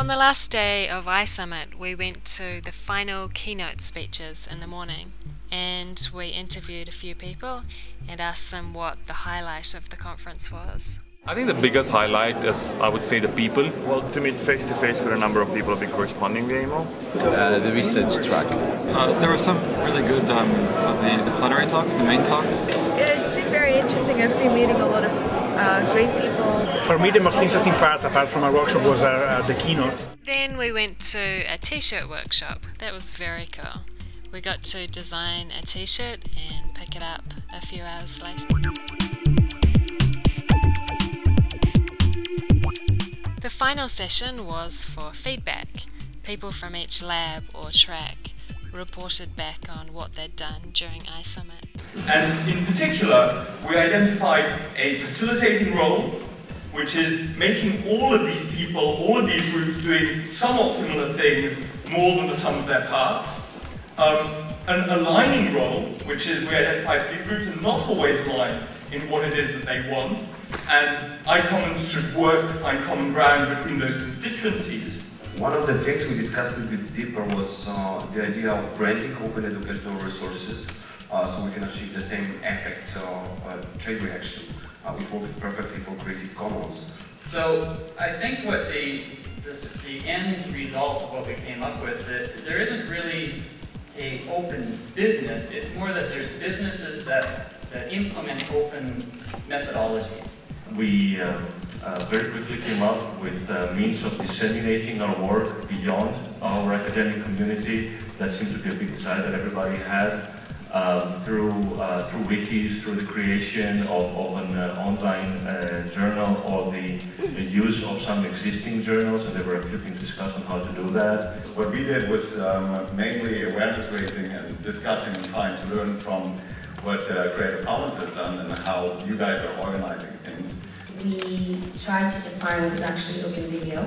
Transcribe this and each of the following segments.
the last day of iSummit, we went to the final keynote speeches in the morning, and we interviewed a few people and asked them what the highlight of the conference was. I think the biggest highlight is, I would say, the people. Well, to meet face-to-face with a number of people, I've been corresponding via email. The research track. There were some really good of the plenary talks, the main talks. It's been very interesting. I've been meeting a lot of great people. For me, the most interesting part, apart from our workshop, was the keynote. Then we went to a t-shirt workshop. That was very cool. We got to design a t-shirt and pick it up a few hours later. The final session was for feedback. People from each lab or track reported back on what they'd done during iSummit. And in particular, we identified a facilitating role, which is making all of these people, all of these groups doing somewhat similar things more than the sum of their parts. An aligning role, which is we identified these groups are not always aligned in what it is that they want, and iCommons should work on common ground between those constituencies. One of the things we discussed a bit deeper was the idea of branding open educational resources so we can achieve the same effect trade reaction, which worked perfectly for Creative Commons. So I think what the end result of what we came up with, that there isn't really an open business, it's more that there's businesses that implement open methodologies. We very quickly came up with means of disseminating our work beyond our academic community. That seemed to be a big desire that everybody had through wikis, through the creation of an online journal, or the use of some existing journals, and there were a few things discussed on how to do that. What we did was mainly awareness raising and discussing and trying to learn from what Creative Commons has done and how you guys are organizing things. We tried to define what is actually open video.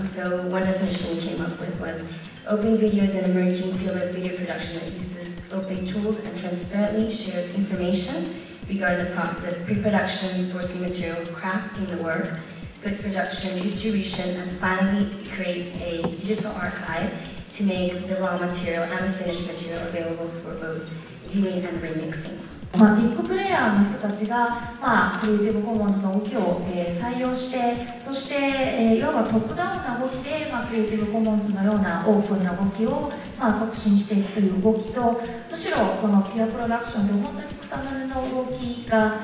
So one definition we came up with was open video is an emerging field of video production that uses open tools and transparently shares information regarding the process of pre-production, sourcing material, crafting the work, post-production, distribution, and finally creates a digital archive to make the raw material and the finished material available for both viewing and remixing. ビッグプレイヤーの人たちが、クリエイティブコモンズの動きを、採用して、そして、いわばトップダウンな動きで、クリエイティブコモンズのようなオープンな動きを、促進していくという動きと、むしろそのピアプロダクションで本当に草の根の動きが、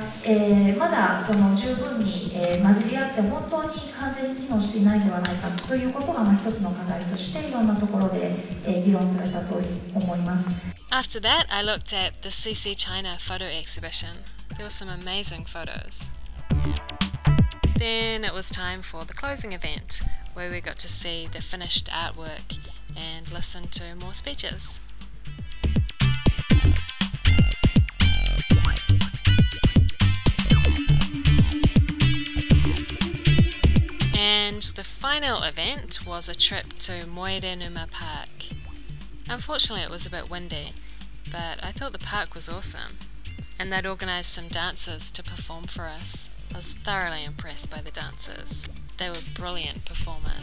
まだその十分に、混じり合って本当に完全に機能していないのではないかということが、一つの課題としていろんなところで、議論されたと思います。After that, I looked at the CC China photo exhibition. There were some amazing photos. Then it was time for the closing event, where we got to see the finished artwork and listen to more speeches. And the final event was a trip to Moerenuma Park. Unfortunately, it was a bit windy, but I thought the park was awesome, and they'd organised some dancers to perform for us. I was thoroughly impressed by the dancers. They were brilliant performers.